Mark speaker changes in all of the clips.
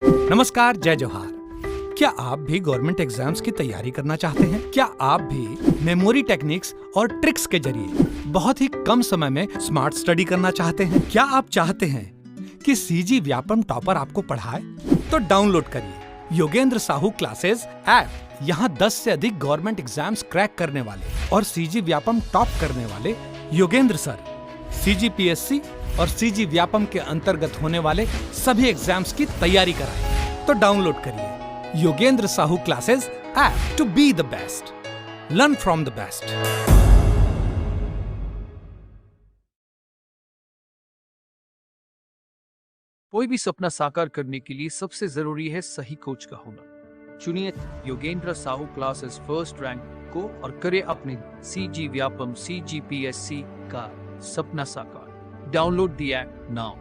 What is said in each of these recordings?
Speaker 1: नमस्कार, जय जोहार। क्या आप भी गवर्नमेंट एग्जाम्स की तैयारी करना चाहते हैं? क्या आप भी मेमोरी टेक्निक्स और ट्रिक्स के जरिए बहुत ही कम समय में स्मार्ट स्टडी करना चाहते हैं? क्या आप चाहते हैं कि सीजी व्यापम टॉपर आपको पढ़ाए? तो डाउनलोड करिए योगेंद्र साहू क्लासेस ऐप। यहाँ 10 से अधिक गवर्नमेंट एग्जाम्स क्रैक करने वाले और सीजी व्यापम टॉप करने वाले योगेंद्र सर सीजीपीएससी और सीजी व्यापम के अंतर्गत होने वाले सभी एग्जाम्स की तैयारी कराएं। तो डाउनलोड करिए Yogendra Sahu classes app to be the best, learn from the best.
Speaker 2: कोई भी सपना साकार करने के लिए सबसे जरूरी है सही कोच का होना। चुनिए Yogendra Sahu classes first rank को और करे अपने सीजी व्यापम सीजीपीएससी का सपना साकार। Download the app now.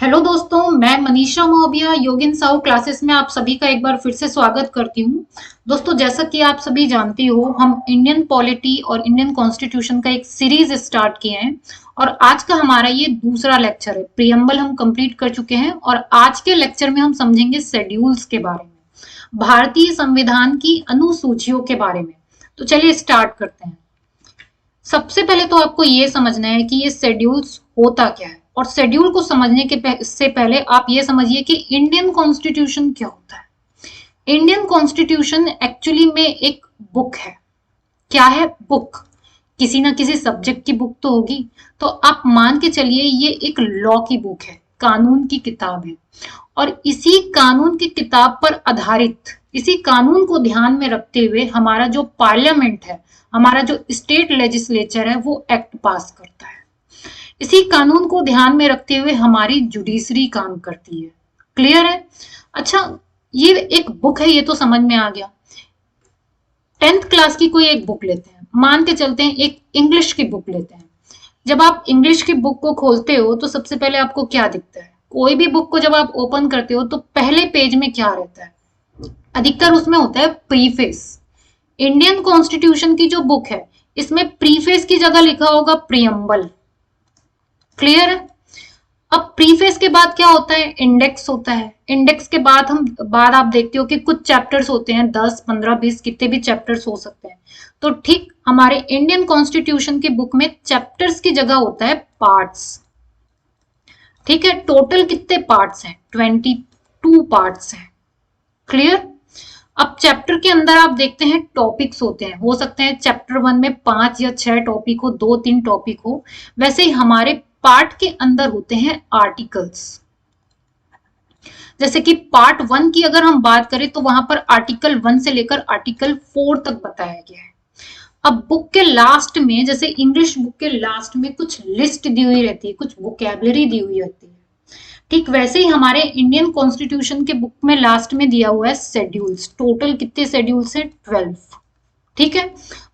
Speaker 3: Hello दोस्तों, मैं मनीषा मोबिया योगेंद्र साहू क्लासेस में आप सभी का एक बार फिर से स्वागत करती हूँ। दोस्तों, जैसा कि आप सभी जानती हो, हम इंडियन पॉलिटी और इंडियन कॉन्स्टिट्यूशन का एक सीरीज स्टार्ट किए हैं और आज का हमारा ये दूसरा लेक्चर है। प्रीएम्बल हम कंप्लीट कर चुके हैं और आज के लेक्चर में हम समझेंगे शेड्यूल्स के बारे में, भारतीय संविधान की अनुसूचियों के बारे में। तो चलिए स्टार्ट करते हैं। सबसे पहले तो आपको ये समझना है कि ये शेड्यूल्स होता क्या है, और शेड्यूल को समझने के से पहले आप ये समझिए कि इंडियन कॉन्स्टिट्यूशन क्या होता है। इंडियन कॉन्स्टिट्यूशन एक्चुअली में एक बुक है। क्या है? बुक। किसी ना किसी सब्जेक्ट की बुक तो होगी, तो आप मान के चलिए ये एक लॉ की बुक है, कानून की किताब है। और इसी कानून की किताब पर आधारित, इसी कानून को ध्यान में रखते हुए हमारा जो पार्लियामेंट है, हमारा जो स्टेट लेजिस्लेचर है, वो एक्ट पास करता है। इसी कानून को ध्यान में रखते हुए हमारी जुडिशरी काम करती है। क्लियर है? अच्छा, ये एक बुक है, ये तो समझ में आ गया। 10th क्लास की कोई एक बुक लेते हैं, मान के चलते हैं एक इंग्लिश की बुक लेते हैं। जब आप इंग्लिश की बुक को खोलते हो तो सबसे पहले आपको क्या दिखता है? कोई भी बुक को जब आप ओपन करते हो तो पहले पेज में क्या रहता है? अधिकतर उसमें होता है प्रीफेस। इंडियन कॉन्स्टिट्यूशन की जो बुक है, इसमें प्रीफेस की जगह लिखा होगा प्रीएम्बल। क्लियर है? अब प्रीफेस के बाद क्या होता है? इंडेक्स होता है। इंडेक्स के बाद आप देखते हो कि कुछ चैप्टर्स होते हैं, 10, 15, 20 कितने भी चैप्टर्स हो सकते हैं। तो ठीक हमारे इंडियन कॉन्स्टिट्यूशन की बुक में चैप्टर्स की जगह होता है पार्ट्स। ठीक है? टोटल कितने पार्ट्स हैं? 22 पार्ट्स हैं। क्लियर? अब चैप्टर के अंदर आप देखते हैं टॉपिक्स होते हैं। हो सकते हैं चैप्टर 1 में 5 या 6 टॉपिक हो, 2-3 टॉपिक हो। वैसे ही हमारे पार्ट के अंदर होते हैं आर्टिकल्स। जैसे कि पार्ट 1 की अगर हम बात करें तो वहां पर आर्टिकल 1 से लेकर आर्टिकल 4 तक बताया गया है। अब बुक के लास्ट में, जैसे इंग्लिश बुक के लास्ट में कुछ लिस्ट दी हुई रहती है, कुछ वोकैबुलरी दी हुई रहती है। ठीक वैसे ही हमारे इंडियन कॉन्स्टिट्यूशन के बुक में लास्ट में दिया हुआ है शेड्यूल्स। टोटल कितने शेड्यूल्स हैं? 12। ठीक है?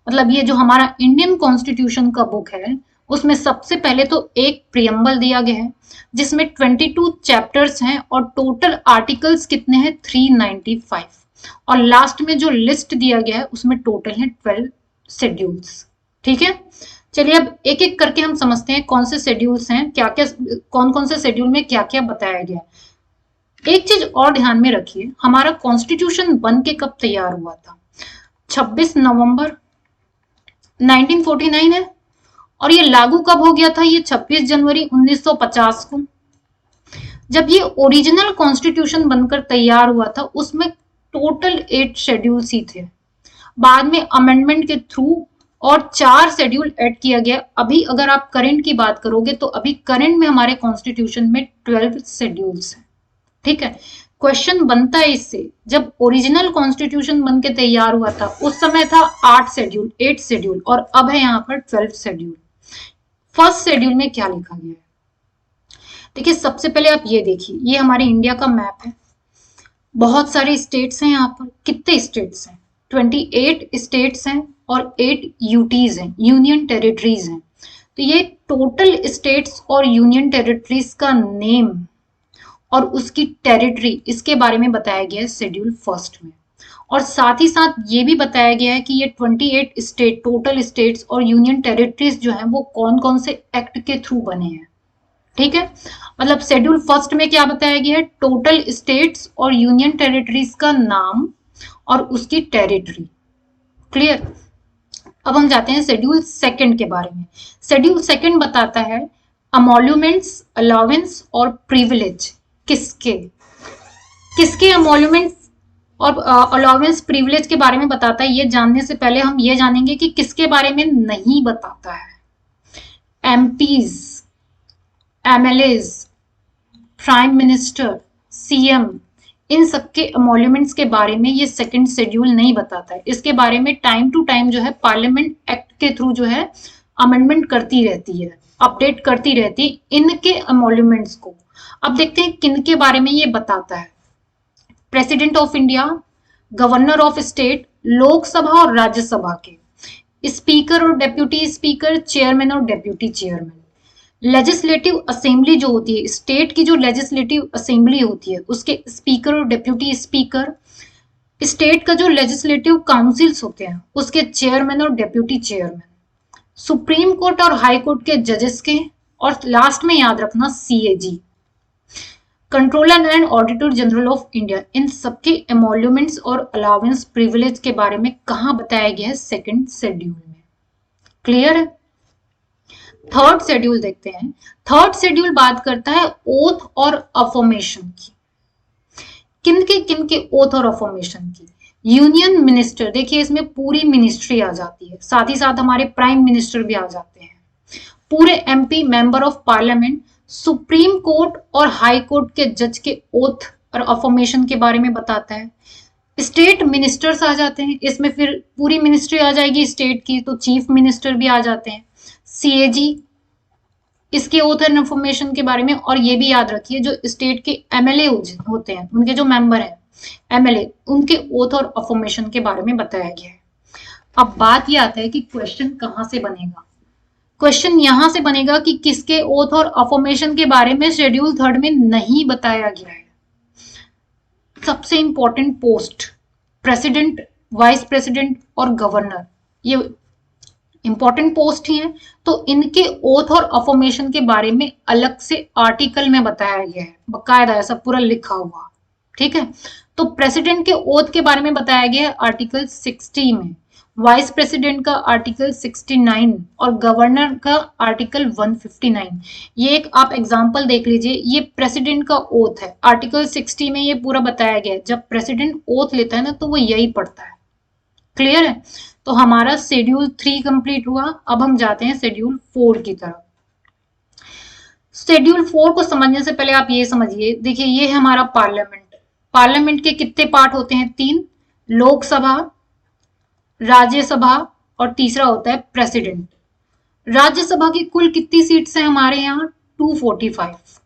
Speaker 3: मतलब ये जो हमारा इंडियन कॉन्स्टिट्यूशन का बुक है, उसमें सबसे पहले तो एक प्रीएम्बल दिया गया है जिसमें 22 चैप्टर्स हैं और टोटल आर्टिकल्स कितने हैं? 395। और लास्ट में जो लिस्ट दिया गया है उसमें टोटल है 12 शेड्यूल्स। ठीक है? चलिए अब एक एक करके हम समझते हैं कौन से शेड्यूल्स हैं, क्या क्या, कौन कौन से शेड्यूल में क्या क्या बताया गया। एक चीज और ध्यान में रखिए, हमारा कॉन्स्टिट्यूशन बन के कब तैयार हुआ था? 26 नवंबर 1949 है। और ये लागू कब हो गया था? ये 26 जनवरी 1950 को। जब ये ओरिजिनल कॉन्स्टिट्यूशन बनकर तैयार हुआ था उसमें टोटल 8 शेड्यूल्स ही थे। बाद में अमेंडमेंट के थ्रू और 4 शेड्यूल ऐड किया गया। अभी अगर आप करंट की बात करोगे तो अभी करंट में हमारे कॉन्स्टिट्यूशन में 12 शेड्यूल्स हैं। ठीक है? क्वेश्चन बनता है इससे, जब ओरिजिनल कॉन्स्टिट्यूशन बन के तैयार हुआ था उस समय था 8 शेड्यूल और अब है यहाँ पर 12 शेड्यूल। फर्स्ट शेड्यूल में क्या लिखा गया है? देखिए, सबसे पहले आप ये देखिए, ये हमारे इंडिया का मैप है। बहुत सारे स्टेट्स हैं यहाँ पर। कितने स्टेट्स हैं? 28 स्टेट्स हैं और 8 यूटीज हैं, यूनियन टेरिटरीज हैं। तो ये टोटल स्टेट्स और यूनियन टेरिटरीज का नेम और उसकी टेरिटरी, इसके बारे में बताया गया है शेड्यूल फर्स्ट में। और साथ ही साथ ये भी बताया गया है कि ये 28 स्टेट, टोटल स्टेट्स और यूनियन टेरिटरीज जो हैं वो कौन कौन से एक्ट के थ्रू बने हैं। ठीक है, मतलब शेड्यूल फर्स्ट में क्या बताया गया है, टोटल स्टेट्स और यूनियन टेरिटरीज का नाम और उसकी टेरिटरी। क्लियर। अब हम जाते हैं शेड्यूल सेकंड के बारे में। शेड्यूल सेकंड बताता है अमोल्यूमेंट्स, अलाउंस और प्रिविलेज किसके किसके अमोल्यूमेंट्स और अलाउंस प्रिविलेज के बारे में बताता है। ये जानने से पहले हम ये जानेंगे कि किसके बारे में नहीं बताता है। MPs, MLAs, prime minister, CM, इन सबके अमोल्यूमेंट्स के बारे में ये सेकंड शेड्यूल नहीं बताता है। इसके बारे में टाइम टू टाइम जो है पार्लियामेंट एक्ट के थ्रू जो है अमेंडमेंट करती रहती है, अपडेट करती रहती है इनके अमोल्यूमेंट्स को। अब देखते हैं किन के बारे में ये बताता है। President of India, governor of state, Lok Sabha और राज्यसभा के, स्पीकर और डेप्यूटी स्पीकर, चेयरमैन और डेप्यूटी चेयरमैन। लेजिस्लेटिव असेंबली जो होती है, स्टेट की जो लेजिस्लेटिव असेंबली होती है, उसके स्पीकर और डेप्यूटी स्पीकर, स्टेट का जो लेजिस्लेटिव काउंसिल्स होते हैं उसके चेयरमैन और डेप्यूटी चेयरमैन, सुप्रीम कोर्ट और हाई कोर्ट के जजेस के, और लास्ट में याद रखना CAG, controller and auditor general of India. इन सबके एमोल्यूमेंट्स और अलाउंस प्रिविलेज के बारे में कहां बताया गया है, सेकंड शेड्यूल में। क्लियर है। थर्ड शेड्यूल देखते हैं। थर्ड शेड्यूल बात करता है ओथ और अफर्मेशन की। किनके ओथ और अफर्मेशन की। यूनियन मिनिस्टर, देखिए इसमें पूरी मिनिस्ट्री आ जाती है, साथ ही साथ हमारे प्राइम मिनिस्टर भी आ जाते हैं, पूरे MP, member of parliament, supreme court और हाई कोर्ट के जज के ओथ और अफर्मेशन के बारे में बताता है। स्टेट मिनिस्टर्स आ जाते हैं, इसमें फिर पूरी मिनिस्ट्री आ जाएगी स्टेट की, तो चीफ मिनिस्टर भी आ जाते हैं। सीएजी, इसके ओथ एंड इन्फॉर्मेशन के बारे में। और ये भी याद रखिए जो स्टेट के एमएलए होते हैं, उनके जो मेंबर हैं एमएलए, उनके ओथ और अफर्मेशन के बारे में बताया गया है। अब बात ये आता है कि क्वेश्चन कहां से बनेगा। क्वेश्चन यहां से बनेगा कि किसके ओथ और अफर्मेशन के बारे में शेड्यूल थर्ड में नहीं बताया गया है। सबसे important post, president, vice president और गवर्नर, ये इंपॉर्टेंट पोस्ट ही है, तो इनके ओथ और अफर्मेशन के बारे में अलग से आर्टिकल में बताया गया है, बकायदा ऐसा पूरा लिखा हुआ। ठीक है, तो प्रेसिडेंट के ओथ के बारे में बताया गया है आर्टिकल 60 में, वाइस प्रेसिडेंट का आर्टिकल 69 और गवर्नर का आर्टिकल 159। ये एक आप एग्जांपल देख लीजिए, ये प्रेसिडेंट का ओथ है, आर्टिकल 60 में ये पूरा बताया गया है। जब प्रेसिडेंट ओथ लेता है ना तो वो यही पढ़ता है। क्लियर है। तो हमारा शेड्यूल 3 कंप्लीट हुआ। अब हम जाते हैं शेड्यूल 4 की तरफ। शेड्यूल 4 को समझने से पहले आप ये समझिए, देखिए ये है हमारा पार्लियामेंट। पार्लियामेंट के कितने पार्ट होते हैं, 3, लोकसभा, राज्यसभा और तीसरा होता है प्रेसिडेंट। राज्यसभा की कुल कितनी सीट्स हैं हमारे यहाँ, 245।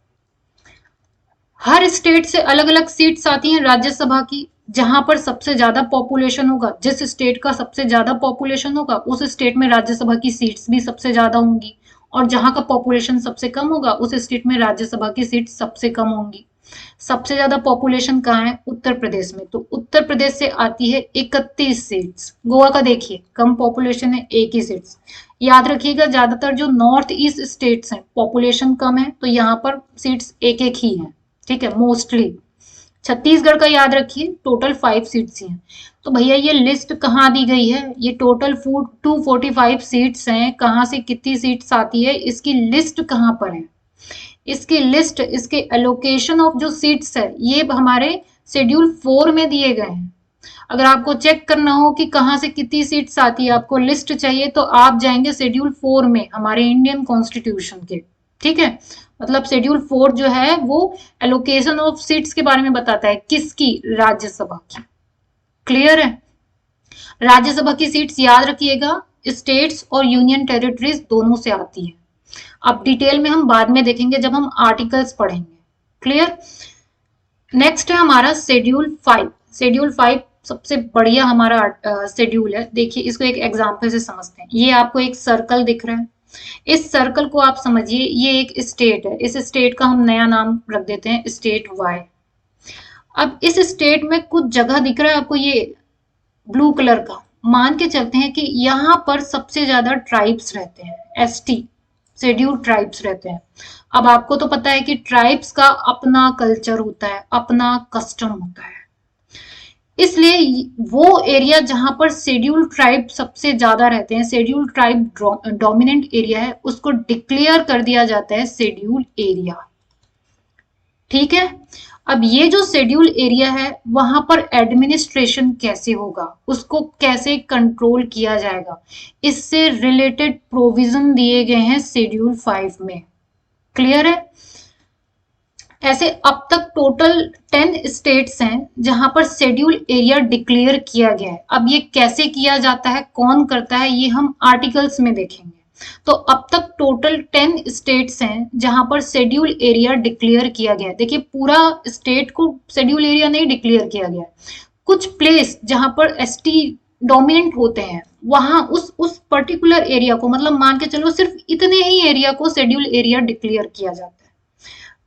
Speaker 3: हर स्टेट से अलग अलग सीट्स आती हैं राज्यसभा की। जहां पर सबसे ज्यादा पॉपुलेशन होगा, जिस स्टेट का सबसे ज्यादा पॉपुलेशन होगा उस स्टेट में राज्यसभा की सीट्स भी सबसे ज्यादा होंगी, और जहां का पॉपुलेशन सबसे कम होगा उस स्टेट में राज्यसभा की सीट सबसे कम होंगी। सबसे ज्यादा पॉपुलेशन कहाँ है, उत्तर प्रदेश में, तो उत्तर प्रदेश से आती है 31 सीट्स। गोवा का देखिए कम पॉपुलेशन है, 1 ही सीट्स। याद रखिएगा ज्यादातर जो नॉर्थ ईस्ट स्टेट्स हैं पॉपुलेशन कम है, तो यहाँ पर सीट्स 1-1 ही है। ठीक है, मोस्टली। छत्तीसगढ़ का याद रखिए टोटल 5 सीट्स हैं। तो भैया ये लिस्ट कहाँ दी गई है, ये टोटल 245 सीट्स हैं, कहाँ से कितनी सीट्स आती है, इसकी लिस्ट कहाँ पर है, इसकी लिस्ट, इसके एलोकेशन ऑफ जो सीट्स है ये हमारे शेड्यूल 4 में दिए गए हैं। अगर आपको चेक करना हो कि कहाँ से कितनी सीट्स आती है, आपको लिस्ट चाहिए, तो आप जाएंगे शेड्यूल 4 में हमारे इंडियन कॉन्स्टिट्यूशन के। ठीक है, मतलब शेड्यूल 4 जो है वो एलोकेशन ऑफ सीट्स के बारे में बताता है, किसकी, राज्यसभा की। क्लियर है। राज्यसभा की सीट्स याद रखिएगा स्टेट्स और यूनियन टेरिटरीज दोनों से आती है। अब डिटेल में हम बाद में देखेंगे जब हम आर्टिकल्स पढ़ेंगे। क्लियर। नेक्स्ट है हमारा शेड्यूल 5। शेड्यूल 5 सबसे बढ़िया हमारा शेड्यूल है। देखिए इसको एक एग्जांपल से समझते हैं। ये आपको एक सर्कल दिख रहा है, इस सर्कल को आप समझिए ये एक स्टेट है, इस स्टेट का हम नया नाम रख देते हैं स्टेट वाई। अब इस स्टेट में कुछ जगह दिख रहा है आपको ये ब्लू कलर का, मान के चलते हैं कि यहाँ पर सबसे ज्यादा ट्राइब्स रहते हैं, एसटी शेड्यूल ट्राइब्स रहते हैं। अब आपको तो पता है कि ट्राइब्स का अपना कल्चर होता है, अपना कस्टम होता है, इसलिए वो एरिया जहां पर शेड्यूल ट्राइब सबसे ज्यादा रहते हैं, शेड्यूल ट्राइब डोमिनेंट एरिया है, उसको डिक्लेयर कर दिया जाता है शेड्यूल एरिया। ठीक है, अब ये जो शेड्यूल एरिया है वहां पर एडमिनिस्ट्रेशन कैसे होगा, उसको कैसे कंट्रोल किया जाएगा, इससे रिलेटेड प्रोविजन दिए गए हैं शेड्यूल 5 में। क्लियर है? ऐसे अब तक टोटल 10 स्टेट्स हैं जहां पर शेड्यूल एरिया डिक्लेयर किया गया है। अब ये कैसे किया जाता है, कौन करता है, ये हम आर्टिकल्स में देखेंगे। तो अब तक टोटल 10 स्टेट्स हैं जहां पर शेड्यूल एरिया डिक्लेयर किया गया है। देखिए, पूरा स्टेट को शेड्यूल एरिया नहीं डिक्लेयर किया गया है, कुछ प्लेस जहां पर एसटी डोमिनेंट होते हैं वहां उस पर्टिकुलर एरिया को, मतलब मान के चलो सिर्फ इतने ही एरिया को शेड्यूल एरिया डिक्लेयर किया जाता है।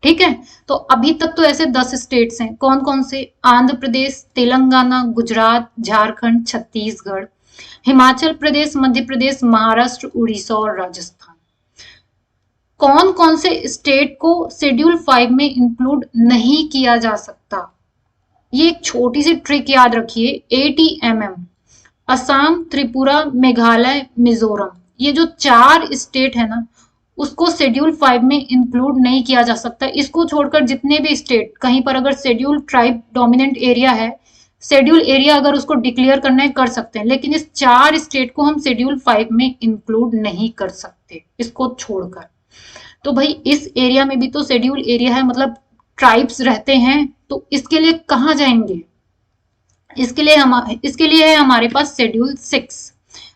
Speaker 3: ठीक है, तो अभी तक तो ऐसे 10 स्टेट्स हैं। कौन कौन से? आंध्र प्रदेश, तेलंगाना, गुजरात, झारखंड, छत्तीसगढ़, हिमाचल प्रदेश, मध्य प्रदेश, महाराष्ट्र, उड़ीसा और राजस्थान। कौन कौन से स्टेट को शेड्यूल 5 में इंक्लूड नहीं किया जा सकता? ये एक छोटी सी ट्रिक याद रखिए, ATMM, असम, त्रिपुरा, मेघालय, मिजोरम, ये जो 4 स्टेट है ना, उसको शेड्यूल 5 में इंक्लूड नहीं किया जा सकता। इसको छोड़कर जितने भी स्टेट, कहीं पर अगर शेड्यूल ट्राइब डोमिनेंट एरिया है, शेड्यूल एरिया अगर उसको डिक्लेयर करना है कर सकते हैं, लेकिन इस 4 स्टेट को हम शेड्यूल 5 में इंक्लूड नहीं कर सकते, इसको छोड़कर। तो भाई इस एरिया में भी तो शेड्यूल एरिया है, मतलब ट्राइब्स रहते हैं, तो इसके लिए कहाँ जाएंगे? इसके लिए है हमारे पास शेड्यूल 6।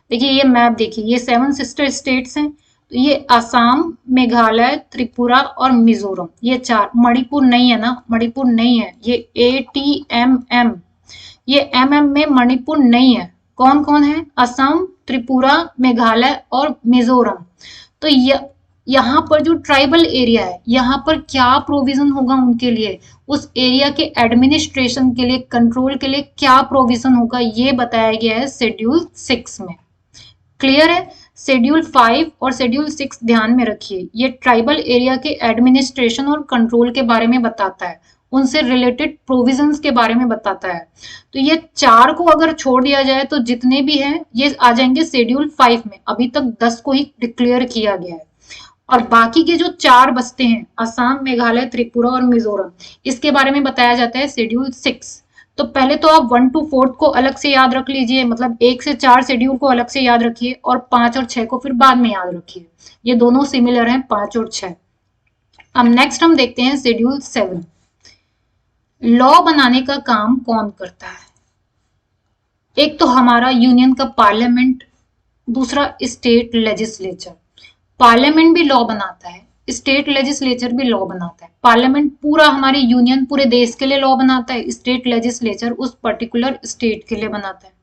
Speaker 3: देखिए ये मैप देखिए, ये 7 सिस्टर स्टेट्स हैं, तो ये असम, मेघालय, त्रिपुरा और मिजोरम, ये 4। मणिपुर नहीं है ना, मणिपुर नहीं है, ये ATMM, ये MM में मणिपुर नहीं है। कौन कौन है? असम, त्रिपुरा, मेघालय और मिजोरम। तो यहाँ पर जो ट्राइबल एरिया है, यहाँ पर क्या प्रोविजन होगा उनके लिए, उस एरिया के एडमिनिस्ट्रेशन के लिए, कंट्रोल के लिए क्या प्रोविजन होगा, ये बताया गया है शेड्यूल 6 में। क्लियर है? शेड्यूल 5 और शेड्यूल 6 ध्यान में रखिए, ये ट्राइबल एरिया के एडमिनिस्ट्रेशन और कंट्रोल के बारे में बताता है, उनसे रिलेटेड प्रोविजंस के बारे में बताता है। तो ये 4 को अगर छोड़ दिया जाए तो जितने भी हैं ये आ जाएंगे शेड्यूल 5 में। अभी तक 10 को ही डिक्लेयर किया गया है, और बाकी के जो 4 बचते हैं, असम, मेघालय, त्रिपुरा और मिजोरम, इसके बारे में बताया जाता है शेड्यूल 6। तो पहले तो आप 1 to 4 को अलग से याद रख लीजिए, मतलब 1 से 4 शेड्यूल को अलग से याद रखिए, और 5 और 6 को फिर बाद में याद रखिए। ये दोनों सिमिलर हैं, 5 और 6। अब नेक्स्ट हम देखते हैं शेड्यूल 7। लॉ बनाने का काम कौन करता है? एक तो हमारा यूनियन का पार्लियामेंट, दूसरा स्टेट लेजिस्लेचर। पार्लियामेंट भी लॉ बनाता है, स्टेट लेजिस्लेचर भी लॉ बनाता है। पार्लियामेंट पूरा हमारी यूनियन, पूरे देश के लिए लॉ बनाता है, स्टेट लेजिस्लेचर उस पर्टिकुलर स्टेट के लिए बनाता है।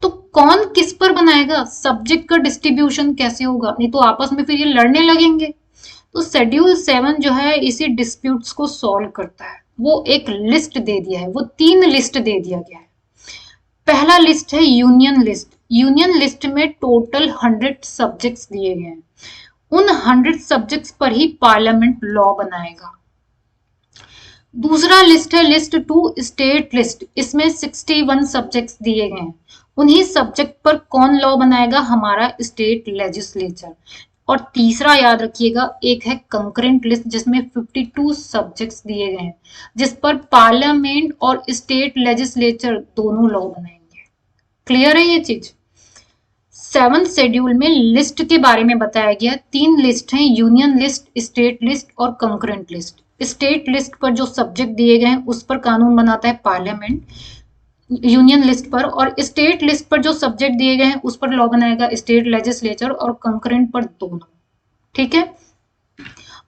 Speaker 3: तो कौन किस पर बनाएगा, सब्जेक्ट का डिस्ट्रीब्यूशन कैसे होगा, नहीं तो आपस में फिर ये लड़ने लगेंगे। तो शेड्यूल 7 जो है इसी डिस्प्यूट्स को सॉल्व करता है। वो एक लिस्ट दे दिया है, वो 3 लिस्ट दे दिया गया है। पहला लिस्ट है यूनियन लिस्ट। यूनियन लिस्ट में टोटल 100 सब्जेक्ट्स दिए गए हैं, उन 100 सब्जेक्ट्स पर ही पार्लियामेंट लॉ बनाएगा। दूसरा लिस्ट है लिस्ट 2 स्टेट लिस्ट, इसमें 61 सब्जेक्ट्स दिए गए हैं, उन्हीं सब्जेक्ट पर कौन लॉ बनाएगा, हमारा स्टेट लेजिस्लेचर। और तीसरा याद रखिएगा, एक है कंकरेंट लिस्ट जिसमें 52 सब्जेक्ट्स दिए गए हैं, जिस पर पार्लियामेंट और स्टेट लेजिस्लेचर दोनों लॉ बनाएंगे। क्लियर है ये चीज? 7th शेड्यूल में लिस्ट के बारे में बताया गया। 3 लिस्ट हैं, यूनियन लिस्ट, स्टेट लिस्ट और कंकरेंट लिस्ट। स्टेट लिस्ट पर जो सब्जेक्ट दिए गए हैं उस पर कानून बनाता है पार्लियामेंट, यूनियन लिस्ट पर, और स्टेट लिस्ट पर जो सब्जेक्ट दिए गए हैं उस पर लॉ बनाएगा स्टेट लेजिस्लेचर, और कंकरेंट पर दोनों। ठीक है,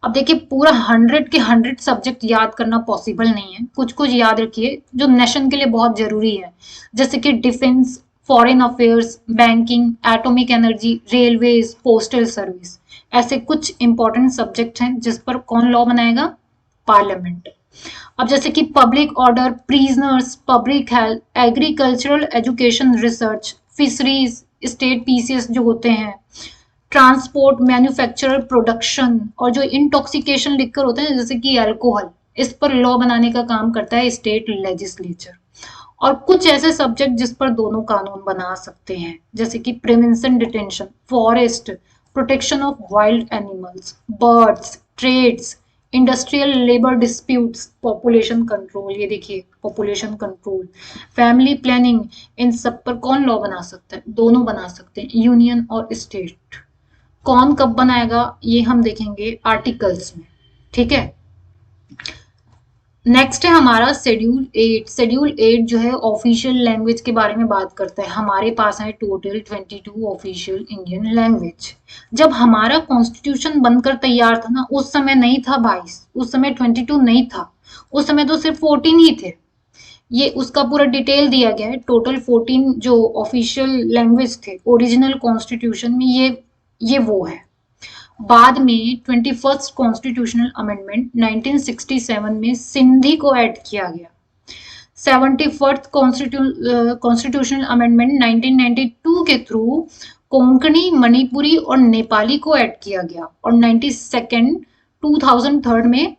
Speaker 3: अब देखिए पूरा 100 के 100 सब्जेक्ट याद करना पॉसिबल नहीं है, कुछ कुछ याद रखिए जो नेशन के लिए बहुत जरूरी है, जैसे कि defence, foreign affairs, banking, atomic energy, railways, postal service, ऐसे कुछ इंपॉर्टेंट सब्जेक्ट हैं जिस पर कौन लॉ बनाएगा, पार्लियामेंट। अब जैसे कि public order, prisoners, public health, agricultural education research, fisheries, state PCS जो होते हैं, ट्रांसपोर्ट, मैन्युफैक्चर, प्रोडक्शन और जो इंटॉक्सिकेशन लिकर होते हैं जैसे कि अल्कोहल, इस पर लॉ बनाने का काम करता है स्टेट लेजिस्लेचर। और कुछ ऐसे सब्जेक्ट जिस पर दोनों कानून बना सकते हैं जैसे कि prevention detention, forest, protection of wild animals, birds, trades, industrial labour disputes, population control, ये देखिए पॉपुलेशन कंट्रोल, फैमिली प्लानिंग, इन सब पर कौन लॉ बना सकता है? दोनों बना सकते हैं, यूनियन और स्टेट। कौन कब बनाएगा ये हम देखेंगे आर्टिकल्स में, ठीक है। नेक्स्ट है हमारा शेड्यूल 8। शेड्यूल 8 जो है ऑफिशियल लैंग्वेज के बारे में बात करता है। हमारे पास है टोटल 22 ऑफिशियल इंडियन लैंग्वेज। जब हमारा कॉन्स्टिट्यूशन बनकर तैयार था ना, उस समय नहीं था 22, उस समय 22 नहीं था, उस समय तो सिर्फ 14 ही थे। ये उसका पूरा डिटेल दिया गया है। टोटल 14 जो ऑफिशियल लैंग्वेज थे ओरिजिनल कॉन्स्टिट्यूशन में, ये वो है। बाद में 21st कॉन्स्टिट्यूशनल अमेंडमेंट 1967 में सिंधी को ऐड किया गया। 71st कॉन्स्टिट्यूशनल अमेंडमेंट 1992 के थ्रू कोंकणी, मणिपुरी और नेपाली को ऐड किया गया। और 2003 में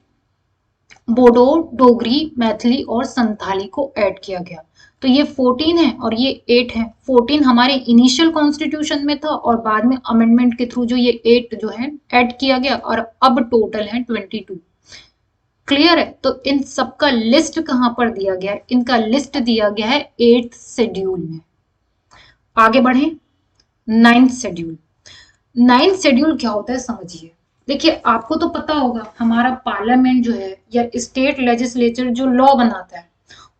Speaker 3: बोडो, डोगरी, मैथिली और संथाली को ऐड किया गया। तो ये 14 है और ये 8 है। 14 हमारे इनिशियल कॉन्स्टिट्यूशन में था और बाद में अमेंडमेंट के थ्रू जो ये 8 जो है ऐड किया गया और अब टोटल है 22। क्लियर है? तो इन सबका लिस्ट कहां पर दिया गया है? इनका लिस्ट दिया गया है 8th शेड्यूल में। आगे बढ़े 9th शेड्यूल। 9th शेड्यूल क्या होता है समझिए। देखिए आपको तो पता होगा हमारा पार्लियामेंट जो है या स्टेट लेजिस्लेचर जो लॉ बनाता है,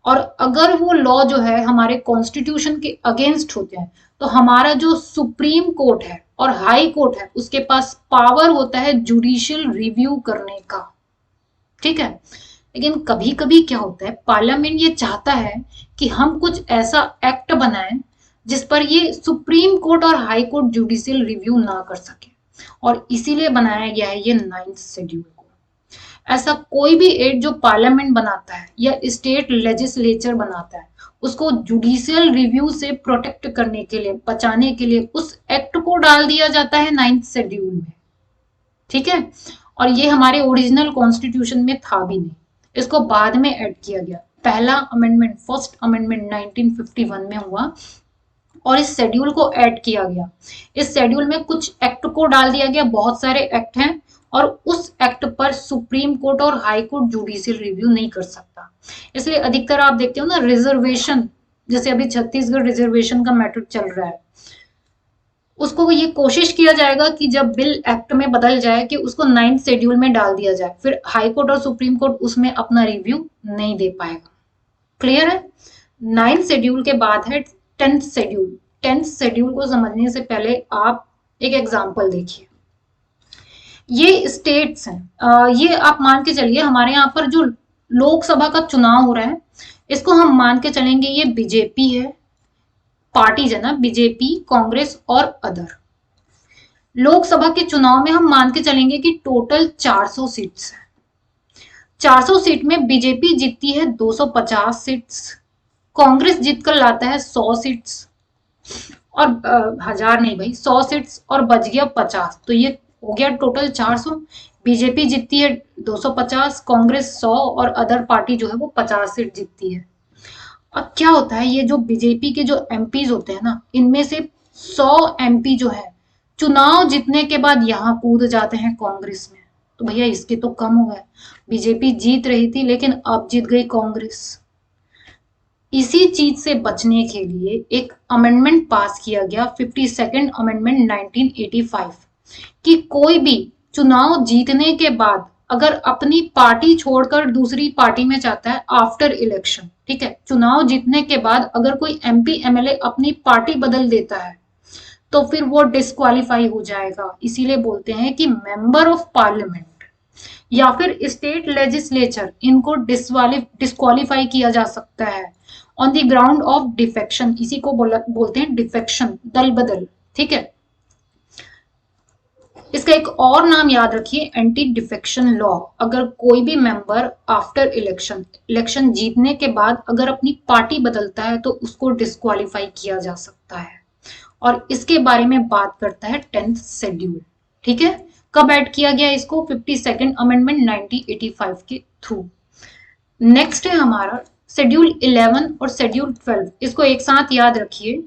Speaker 3: और अगर वो लॉ जो है हमारे कॉन्स्टिट्यूशन के अगेंस्ट होते हैं तो हमारा जो सुप्रीम कोर्ट है और हाई कोर्ट है उसके पास पावर होता है जुडिशियल रिव्यू करने का, ठीक है। लेकिन कभी कभी क्या होता है, पार्लियामेंट ये चाहता है कि हम कुछ ऐसा एक्ट बनाएं जिस पर ये सुप्रीम कोर्ट और हाई कोर्ट जुडिशियल रिव्यू ना कर सके, और इसीलिए बनाया गया है ये 9th शेड्यूल को। ऐसा कोई भी एक्ट जो पार्लियामेंट बनाता है या स्टेट लेजिस्लेचर बनाता है, उसको जुडिशियल रिव्यू से प्रोटेक्ट करने के लिए, बचाने के लिए उस एक्ट को डाल दिया जाता है 9th शेड्यूल में, ठीक है। और ये हमारे ओरिजिनल कॉन्स्टिट्यूशन में था भी नहीं, इसको बाद में ऐड किया गया। पहला अमेंडमेंट, फर्स्ट अमेंडमेंट 1951 में हुआ और इस शेड्यूल को ऐड किया गया। इस शेड्यूल में कुछ एक्ट को डाल दिया गया, बहुत सारे एक्ट हैं, और उस एक्ट पर सुप्रीम कोर्ट और हाई कोर्ट जुडिशियल रिव्यू नहीं कर सकता। इसलिए अधिकतर आप देखते हो ना रिजर्वेशन, जैसे अभी छत्तीसगढ़ रिजर्वेशन का मैटर चल रहा है, उसको ये कोशिश किया जाएगा कि जब बिल एक्ट में बदल जाए कि उसको 9th शेड्यूल में डाल दिया जाए, फिर हाई कोर्ट और सुप्रीम कोर्ट उसमें अपना रिव्यू नहीं दे पाएगा। क्लियर है? 9th शेड्यूल के बाद है 10th शेड्यूल। 10th शेड्यूल को समझने से पहले आप एक एग्जाम्पल देखिए। ये स्टेट्स हैं, ये आप मान के चलिए हमारे यहाँ पर जो लोकसभा का चुनाव हो रहा है, इसको हम मान के चलेंगे ये बीजेपी है, पार्टीज है ना, बीजेपी, कांग्रेस और अदर। लोकसभा के चुनाव में हम मान के चलेंगे कि टोटल 400 सीट्स है। 400 सीट में बीजेपी जीतती है 250 सीट्स, कांग्रेस जीतकर लाता है 100 सीट्स, और 1000 नहीं भाई 100 सीट्स, और बच गया 50। तो ये हो गया टोटल 400। बीजेपी जीतती है 250, कांग्रेस 100 और अदर पार्टी जो है वो 50 सीट जीतती है। अब क्या होता है, ये जो बीजेपी के जो एमपीज होते हैं ना, इनमें से 100 एमपी जो है चुनाव जीतने के बाद यहाँ कूद जाते हैं कांग्रेस में। तो भैया इसके तो कम हो गए, बीजेपी जीत रही थी लेकिन अब जीत गई कांग्रेस। इसी चीज से बचने के लिए एक अमेंडमेंट पास किया गया, 52nd अमेंडमेंट 1985, कि कोई भी चुनाव जीतने के बाद अगर अपनी पार्टी छोड़कर दूसरी पार्टी में जाता है आफ्टर इलेक्शन, ठीक है, चुनाव जीतने के बाद अगर कोई एमपी एमएलए अपनी पार्टी बदल देता है तो फिर वो डिस्क्वालीफाई हो जाएगा। इसीलिए बोलते हैं कि मेंबर ऑफ पार्लियामेंट या फिर स्टेट लेजिस्लेचर, इनको डिस्क्वालीफाई किया जा सकता है on the ground of defection. इसी को बोलते हैं डिफेक्शन, दल बदल, ठीक है। इसका एक और नाम याद रखिए, एंटी डिफेक्शन लॉ। अगर कोई भी मेंबर आफ्टर इलेक्शन जीतने के बाद अगर अपनी पार्टी बदलता है तो उसको डिस्क्वालीफाई किया जा सकता है। और इसके बारे में बात करता है 10th शेड्यूल। ठीक है, कब ऐड किया गया इसको? 52nd अमेंडमेंट 1985 के थ्रू। नेक्स्ट है हमारा शेड्यूल 11 और शेड्यूल 12, इसको एक साथ याद रखिए।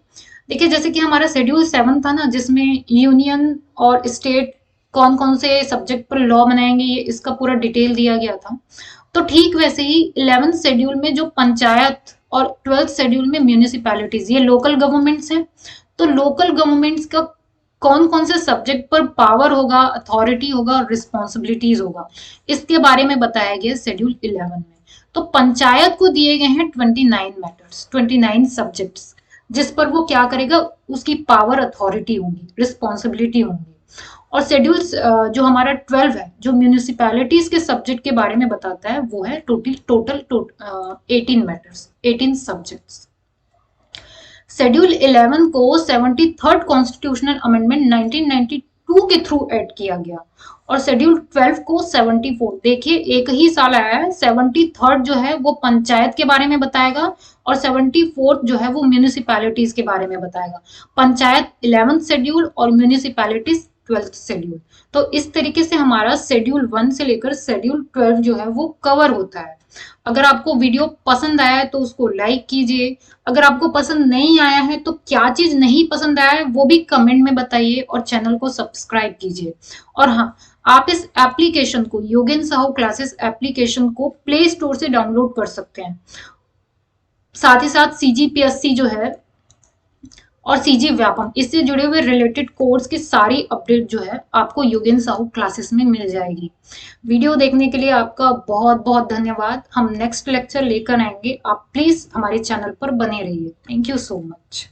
Speaker 3: देखिए जैसे कि हमारा शेड्यूल 7 था ना, जिसमें यूनियन और स्टेट कौन कौन से सब्जेक्ट पर लॉ बनाएंगे, ये इसका पूरा डिटेल दिया गया था। तो ठीक वैसे ही 11th शेड्यूल में जो पंचायत और 12th शेड्यूल में म्यूनिसिपैलिटीज, ये लोकल गवर्नमेंट्स हैं। तो लोकल गवर्नमेंट्स का कौन कौन से सब्जेक्ट पर पावर होगा, अथॉरिटी होगा और रिस्पॉन्सिबिलिटीज होगा, इसके बारे में बताया गया शेड्यूल 11 में। तो पंचायत को दिए गए हैं 29 मैटर्स, 29 सब्जेक्ट्स, जिस पर वो क्या करेगा, उसकी पावर, अथॉरिटी होंगी, रिस्पॉन्सिबिलिटी होंगी। और शेड्यूल जो हमारा 12 है, जो म्यूनिसिपैलिटीज के सब्जेक्ट के बारे में बताता है, वो है टोटल 18 मैटर्स, 18 सब्जेक्ट्स। शेड्यूल 11 को 73rd कॉन्स्टिट्यूशनल अमेंडमेंट 1992 के थ्रू ऐड किया गया और शेड्यूल 12 को 74, देखिए एक ही साल आया है। 73rd जो है वो पंचायत के बारे में बताएगा और 74th जो है वो म्यूनिसिपैलिटीज के बारे में बताएगा। पंचायत 11th शेड्यूल और म्यूनिसिपैलिटीज 12th शेड्यूल। तो इस तरीके से हमारा शेड्यूल 1 से लेकर शेड्यूल 12 जो है वो कवर होता है। अगर आपको वीडियो पसंद आया है तो उसको लाइक कीजिए। अगर आपको पसंद नहीं आया है तो क्या चीज नहीं पसंद आया है वो भी कमेंट में बताइए और चैनल को सब्सक्राइब कीजिए। और हाँ, आप इस एप्लीकेशन को, योगेन साहू क्लासेस एप्लीकेशन को प्ले स्टोर से डाउनलोड कर सकते हैं। साथ ही साथ CGPSC जो है और CG व्यापम, इससे जुड़े हुए रिलेटेड कोर्स की सारी अपडेट जो है आपको योगेन साहू क्लासेस में मिल जाएगी। वीडियो देखने के लिए आपका बहुत बहुत धन्यवाद। हम नेक्स्ट लेक्चर लेकर आएंगे, आप प्लीज हमारे चैनल पर बने रहिए। Thank you so much.